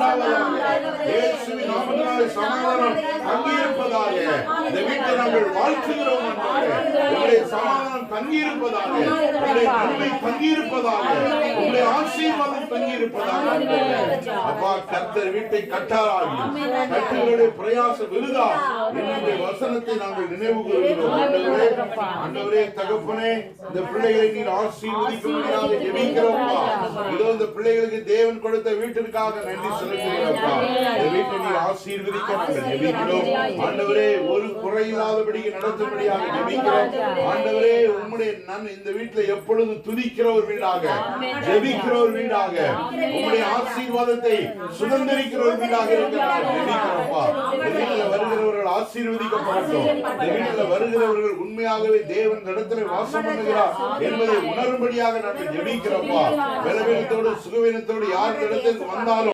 உண்டாவதாக. இயேசுவின் நாமத்தினாலே சமாதானம் தங்கியிருப்பதாக. இந்த வீட்டை நாங்கள் வாழ்த்துகிறோம். உங்களுடைய சமாதானம் தங்கியிருப்பதாக, உங்களுடைய நன்மை தங்கியிருப்பதாக, உங்களுடைய ஆசீர்வாதம் தங்கியிருப்பதாக. அப்பா, கர்த்தர் வீட்டை கட்டாராகி கட்டுகளுடைய பிரயாசம் விருதா என்னுடைய வசனத்தை நாங்கள் நினைவு கூறுகிறோம். ஆண்டவரே, தகப்பனே, இந்த பிள்ளைகளை நீர் ஆசீர்வதிக்கும்படியாக ஜெபிக்கிறோம்ப்பா. இதோ இந்த பிள்ளைகளுக்கு தேவன் கொடுத்த வீட்டிற்காக நன்றி செலுத்துகிறோம்ப்பா. இந்த வீட்டை நீர் ஆசீர்வதிக்க நாங்கள் ஜெபிக்கிறோம். ஆண்டவரே, ஒரு குறையில்லாதபடிக்கு நடத்தும்படியாக ஜெபிக்கிறோம். ஆண்டவரே, உம்முடைய இந்த வீட்டில் எப்பொழுது துதிக்கிற ஒரு வீடாக, ஜெபிக்கிற ஒரு வீடாக, உம்முடைய ஆசீர்வாதத்தை சுதந்திரிக்கிற ஒரு வீடாக இருக்கிறார். ஜெபிக்கிறோம்ப்பா. இந்த வீட்டில் வருகிறவர்கள் ஆசீர்வதிக்கப்படட்டும். இந்த வீட்டில் வருகிறவர்கள் உண்மையாகவே தேவன் இடத்துல வாசம் பண்ணுகிறார் என்பதை உணரும்படியாக நாங்கள் ஜெபிக்கிறோம்ப்பா. பலவீனத்தோடு சுகவீனத்தோடு யார் இடத்திற்கு வந்தாலும்